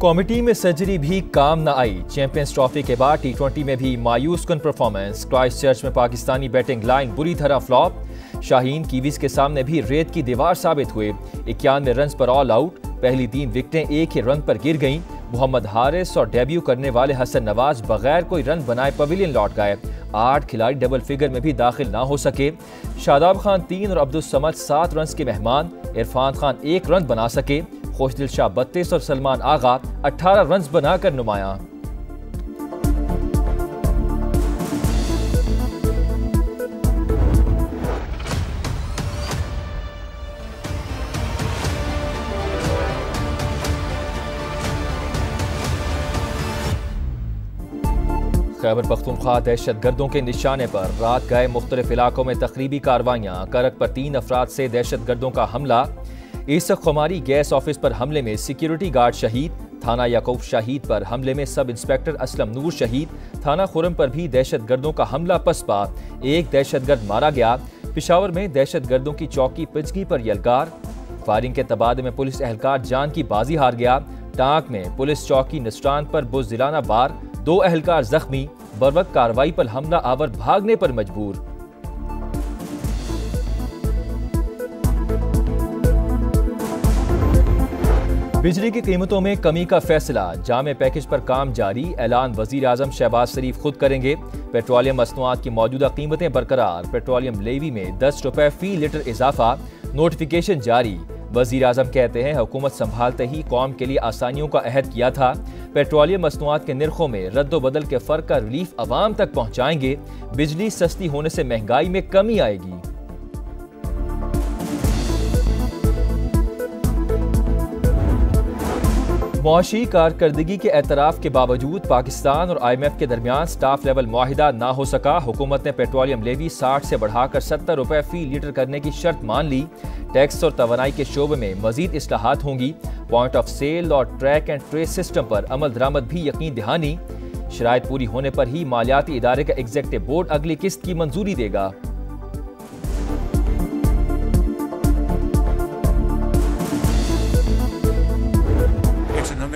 कौमी टीम में सर्जरी भी काम न आई। चैंपियंस ट्रॉफी के बाद टी20 में भी मायूस कुन परफॉर्मेंस। क्राइस्ट चर्च में पाकिस्तानी बैटिंग लाइन बुरी तरह फ्लॉप। शाहीन कीवीज के सामने भी रेत की दीवार साबित हुए। 91 रन पर ऑल आउट। पहली 3 विकेटें एक ही रन पर गिर गईं। मोहम्मद हारिस और डेब्यू करने वाले हसन नवाज बगैर कोई रन बनाए पवेलियन लौट गए। 8 खिलाड़ी डबल फिगर में भी दाखिल ना हो सके। शादाब खान 3 और अब्दुल समद 7 रन के मेहमान। इरफान खान 1 रन बना सके। खुशदिल शाह 32 और सलमान आगा 18 रन बनाकर नुमाया। खैबर पख्तूनख्वा दहशतगर्दों के निशाने पर रात गए मुख्तलिफ इलाकों में तकरीबी कार्रवाइयाँ। करक पर 3 अफराद से दहशतगर्दों का हमला। ईसक खुमारी गैस ऑफिस पर हमले में सिक्योरिटी गार्ड शहीद। थाना याकूब शहीद पर हमले में सब इंस्पेक्टर असलम नूर शहीद। थाना खुरम पर भी दहशतगर्दों का हमला पसपा। 1 दहशतगर्द मारा गया। पेशावर में दहशतगर्दों की चौकी पिचगी पर यलगार। फायरिंग के तबादले में पुलिस एहलकार जान की बाजी हार गया। टांक में पुलिस चौकी नस्रान पर बुज़दिलाना वार। 2 एहलकार जख्मी। बरवक्त कार्रवाई पर हमला आवर भागने पर मजबूर। बिजली की कीमतों में कमी का फैसला। जामे पैकेज पर काम जारी। ऐलान वजीर आजम शहबाज शरीफ खुद करेंगे। पेट्रोलियम मसनूआत की मौजूदा कीमतें बरकरार। पेट्रोलियम लेवी में 10 रुपए फी लीटर इजाफा। नोटिफिकेशन जारी। वजीर आजम कहते हैं हुकूमत संभालते ही कौम के लिए आसानियों का अहद किया था। पेट्रोलियम मसनूआत के निर्खों में रद्द बदल के फर्क का रिलीफ अवाम तक पहुंचाएंगे। बिजली सस्ती होने से महंगाई में कमी आएगी। मुआशी कारकर्दगी के एतराफ़ के बावजूद पाकिस्तान और IMF के दरमियान स्टाफ लेवल मुआहिदा ना हो सका। हुकूमत ने पेट्रोलियम लेवी 60 से बढ़ाकर 70 रुपए फी लीटर करने की शर्त मान ली। टैक्स और तवानाई के शोबे में मजीद इस्लाहात होंगी। पॉइंट ऑफ सेल और ट्रैक एंड ट्रेस सिस्टम पर अमल दरामद भी यकीन दहानी। शराइत पूरी होने पर ही मालियाती इदारे का एग्जेक्टिव बोर्ड अगली किस्त की मंजूरी देगा।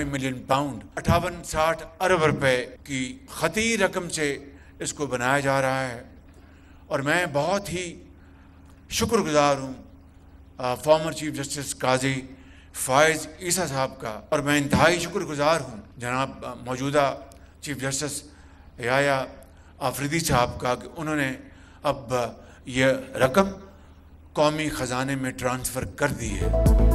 मिलियन पाउंड 58-60 अरब रुपए की खती रकम से इसको बनाया जा रहा है और मैं बहुत ही शुक्रगुजार हूँ फॉर्मर चीफ जस्टिस काजी फायज ईसा साहब का। और मैं इंतहाई शुक्रगुजार हूँ जनाब मौजूदा चीफ जस्टिस याया आफरीदी साहब का कि उन्होंने अब यह रकम कौमी ख़जाने में ट्रांसफ़र कर दी है।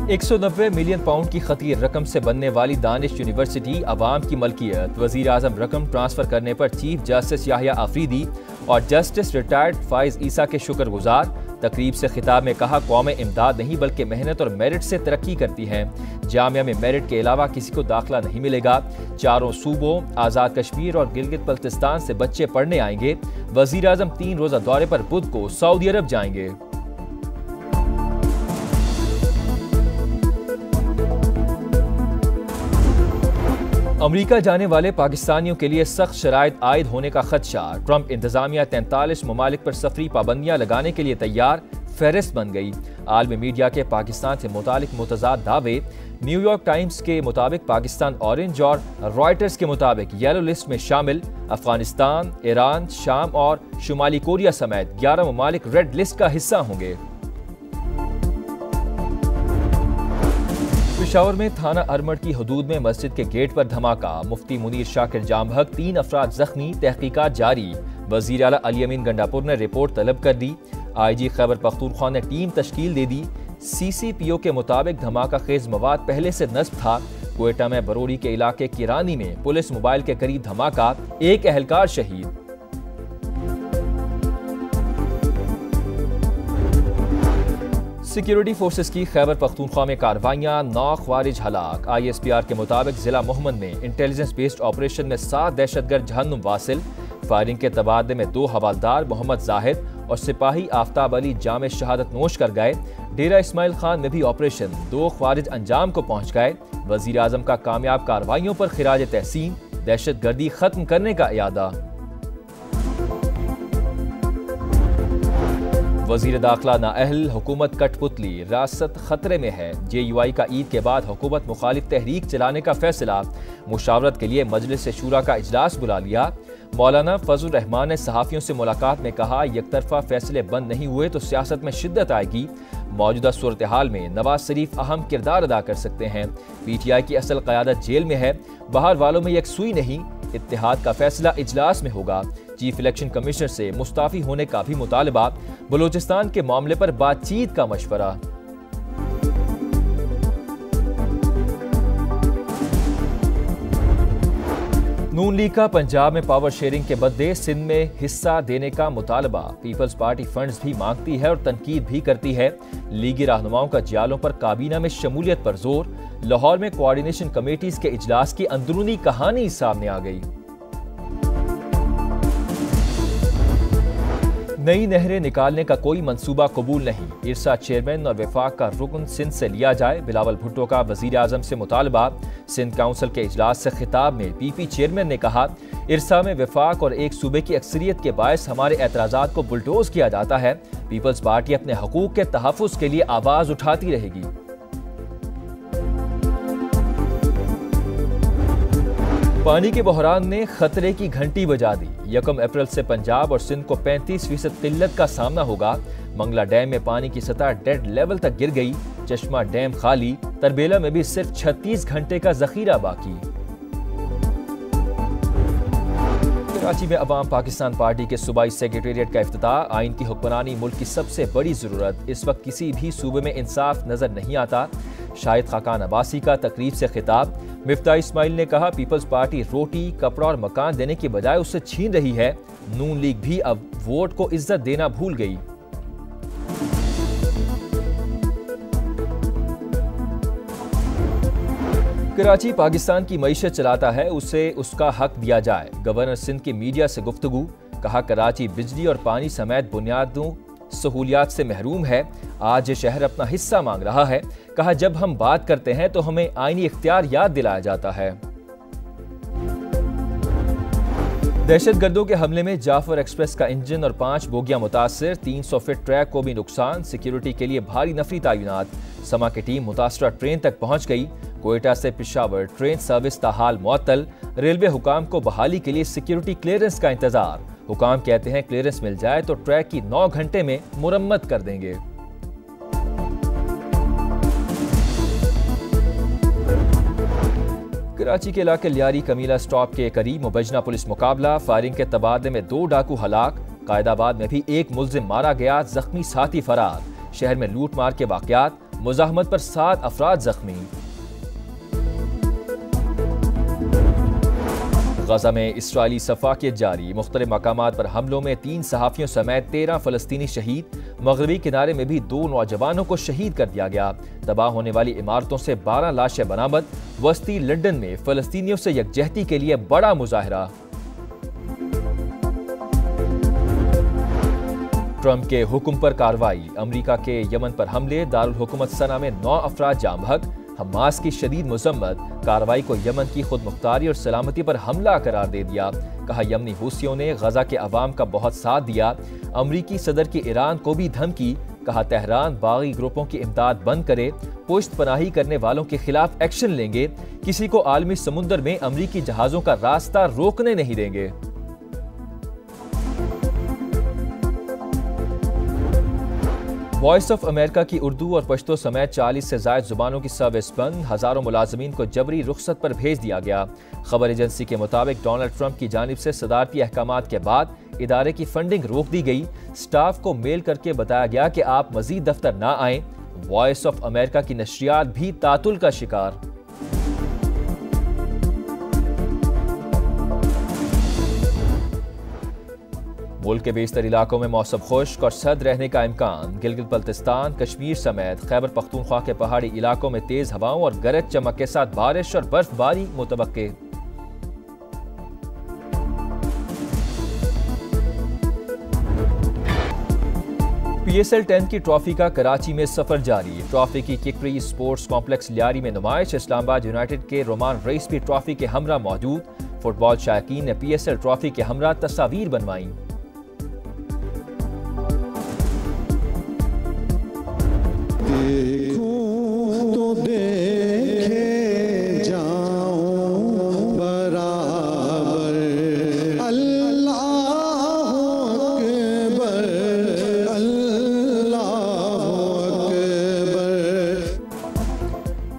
190 मिलियन पाउंड की खतीर रकम से बनने वाली दानिश यूनिवर्सिटी अवाम की मलकियत। वजीर आजम रकम ट्रांसफर करने पर चीफ जस्टिस याहिया आफरीदी और जस्टिस रिटायर्ड फाइज ईसा के शुक्रगुजार। तकरीब से खिताब में कहा कौमें इमदाद नहीं बल्कि मेहनत और मेरिट से तरक्की करती हैं। जामिया में मेरिट के अलावा किसी को दाखिला नहीं मिलेगा। चारों सूबों आज़ाद कश्मीर और गिलगित बल्तिस्तान से बच्चे पढ़ने आएंगे। वजीर आजम 3 रोज़ा दौरे पर बुध को सऊदी अरब जाएंगे। अमरीका जाने वाले पाकिस्तानियों के लिए सख्त शराइत आयद होने का खदशा। ट्रंप इंतजामिया 43 ममालिक पर सफरी पाबंदियां लगाने के लिए तैयार। फहरिस्त बन गई। आलमी मीडिया के पाकिस्तान से मुतालिक मुतजाद दावे। न्यूयॉर्क टाइम्स के मुताबिक पाकिस्तान ऑरेंज और रॉयटर्स के मुताबिक येलो लिस्ट में शामिल। अफगानिस्तान, ईरान, शाम और शुमाली कोरिया समेत 11 ममालिक रेड लिस्ट का हिस्सा होंगे। पेशावर में थाना अरमड़ की हदूद में मस्जिद के गेट पर धमाका। मुफ्ती मुनीर शाकिर जामहक 3 अफराद जख्मी। तहकीकात जारी। वजीर आला अली अमीन गंडापुर ने रिपोर्ट तलब कर दी। IG खैबर पख्तूनख्वा ने टीम तश्कील दे दी। CCPO के मुताबिक धमाका खेज मवाद पहले से नस्ब था। क्वेटा में बरोरी के इलाके किरानी में पुलिस मोबाइल के करीब धमाका। 1 एहलकार शहीद। सिक्योरिटी फोर्सेस की खैबर पख्तूनख्वा में कार्रवाइयां। 9 ख्वारिज हलाक। ISPR के मुताबिक जिला मोहम्मद में इंटेलिजेंस बेस्ड ऑपरेशन में 7 दहशतगर्द जहन्नुम वासिल। फायरिंग के तबादले में 2 हवालदार मोहम्मद जाहिद और सिपाही आफ्ताब अली जामे शहादत नोश कर गए। डेरा इस्माइल खान में भी ऑपरेशन 2 ख्वारिज अंजाम को पहुंच गए। वजीर आजम का कामयाब कार्रवाइयों पर खिराज तहसीन। दहशतगर्दी खत्म करने का इरादा। वजीर दाखिला नाअहल, हुकूमत कठपुतली, रियासत खतरे में है। JUI का ईद के बाद हुकूमत मुखालिफ तहरीक चलाने का फैसला। मुशावरत के लिए मजलिस शूरा का इजलास बुला लिया। मौलाना फजल रहमान ने सहाफ़ियों से मुलाकात में कहा, यकतरफा फैसले बंद नहीं हुए तो सियासत में शिद्दत आएगी। मौजूदा सूरत हाल में नवाज शरीफ अहम किरदार अदा कर सकते हैं। PTI की असल क़यादत जेल में है। बाहर वालों में यकसुई नहीं। इत्तेहाद का फैसला इजलास में होगा। चीफ इलेक्शन कमिश्नर से मुस्ताफी होने का भी मुतालबा। बलूचिस्तान के मामले पर बातचीत का मशवरा। नून लीग का पंजाब में पावर शेयरिंग के बदले सिंध में हिस्सा देने का मुतालबा। पीपल्स पार्टी फंड्स भी मांगती है और तनकीद भी करती है। लीगी रहनुमाओं का जियालों पर काबीना में शमूलियत पर जोर। लाहौर में कोऑर्डिनेशन कमेटीज के इजलास की अंदरूनी कहानी सामने आ गई। नई नहरें निकालने का कोई मंसूबा कबूल नहीं। इरसा चेयरमैन और वफाक का रुकन सिंध से लिया जाए। बिलावल भुट्टो का वजीर आजम से मुतालबा। सिंध काउंसिल के इजलास से खिताब में PP चेयरमैन ने कहा, इरसा में वफाक और एक सूबे की अक्सरियत के बायस हमारे एतराज़ात को बुलडोज किया जाता है। पीपल्स पार्टी अपने हकूक के तहफ़्फ़ुज़ के लिए आवाज उठाती रहेगी। पानी के बहरान ने खतरे की घंटी बजा दी। 1 अप्रैल से पंजाब और सिंध को 35% किल्लत का सामना होगा। मंगला डैम में पानी की सतह डेड लेवल तक गिर गई। चश्मा डैम खाली। तरबेला में भी सिर्फ 36 घंटे का जखीरा बाकी। कराची में अवाम पाकिस्तान पार्टी के सूबाई सेक्रेटेरिएट का इफ्तिताह। आइन की हुक्मरानी मुल्क की सबसे बड़ी जरूरत। इस वक्त किसी भी सूबे में इंसाफ नजर नहीं आता। शाहिद खाकान अब्बासी का तकरीब से खिताब। मिफ्ताह इस्माइल ने कहा, पीपल्स पार्टी रोटी, कपड़ा और मकान देने की बजाय उससे छीन रही है। नून लीग भी अब वोट को इज्जत देना भूल गई। कराची पाकिस्तान की मईशत चलाता है, उसे उसका हक दिया जाए। गवर्नर सिंध की मीडिया से गुफ्तगू। कहा, कराची बिजली और पानी समेत बुनियादों सहूलियात से महरूम है। आज ये शहर अपना हिस्सा मांग रहा है। कहा, जब हम बात करते हैं तो हमें आईनी इख्तियार याद दिलाया जाता है। दहशतगर्दों के हमले में जाफर एक्सप्रेस का इंजन और 5 बोगियां मुतासर। 300 फीट ट्रैक को भी नुकसान। सिक्योरिटी के लिए भारी नफरी तैनात। समा की टीम मुतासरा ट्रेन तक पहुंच गई। कोयटा से पेशावर ट्रेन सर्विस ताहाल मुअत्तल। रेलवे हुकाम को बहाली के लिए सिक्योरिटी क्लियरेंस का इंतजार। हुकाम कहते हैं क्लियरेंस मिल जाए तो ट्रैक की 9 घंटे में मुरम्मत कर देंगे। कराची के इलाके लियारी कमीला स्टॉप के करीब मुबजना पुलिस मुकाबला। फायरिंग के तबादले में 2 डाकू हलाक। कायदाबाद में भी एक मुल्जिम मारा गया, जख्मी साथी फरार। शहर में लूट मार के वाकयात। मुजाहमत पर 7 अफराद जख्मी। गजा में इसराइली सफाकियत जारी। मुख्तलिफ मकामात पर हमलों में 3 सहाफ़ियों समेत 13 फलस्तीनी शहीद। मगरबी किनारे में भी 2 नौजवानों को शहीद कर दिया गया। तबाह होने वाली इमारतों से 12 लाशें बरामद। वस्ती लंदन में फलस्तीनियों से यकजहती के लिए बड़ा मुजाहरा। ट्रंप के हुक्म पर कार्रवाई। अमरीका के यमन पर हमले। दारुल हुकूमत सना में 9 अफराद जाँ बहक। हमास की शदीद मुजम्मत। कार्रवाई को यमन की खुद मुख्तारी और सलामती पर हमला करार दे दिया। कहा, यमनी हुसियों ने गजा के अवाम का बहुत साथ दिया। अमरीकी सदर की ईरान को भी धमकी। कहा, तेहरान बागी ग्रुपों की इमदाद बंद करे। पुश्त पनाही करने वालों के खिलाफ एक्शन लेंगे। किसी को आलमी समुंदर में अमरीकी जहाजों का रास्ता रोकने नहीं देंगे। वॉइस ऑफ अमेरिका की उर्दू और पश्तो समेत 40 से ज़ायद जुबानों की सर्विस बंद। हजारों मुलाजमीन को जबरी रुखसत पर भेज दिया गया। खबर एजेंसी के मुताबिक डोनाल्ड ट्रंप की जानिब से सदारती अहकामात के बाद इदारे की फंडिंग रोक दी गई। स्टाफ को मेल करके बताया गया कि आप मजीद दफ्तर ना आएं। वॉइस ऑफ अमेरिका की नशरियात भी तातुल का शिकार। मुल्क के बेशतर इलाकों में मौसम खुश्क और सर्द रहने का इम्कान। गिलगित बल्तिस्तान, कश्मीर समेत खैबर पख्तूनख्वा के पहाड़ी इलाकों में तेज हवाओं और गरज चमक के साथ बारिश और बर्फबारी मुतवक्के। PSL 10 की ट्रॉफी का कराची में सफर जारी। ट्रॉफी की किकरी स्पोर्ट्स कॉम्प्लेक्स लियारी में नुमाइश। इस्लामाबाद यूनाइटेड के रोमान रईस भी ट्रॉफी के हमरा मौजूद। फुटबॉल शायकीन ने PSL ट्रॉफी के हमरा तस्वीर बनवाई।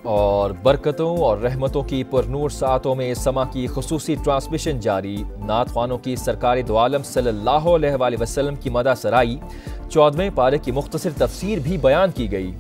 और बरकतों और रहमतों की पुरनूर सातों में समा की खुसूसी ट्रांसमिशन जारी। नात ख्वानों की सरकार दो आलम सल्लल्लाहु अलैहि वसल्लम की मदा सराई, 14वें पारे की मुख्तसर तफसीर भी बयान की गई।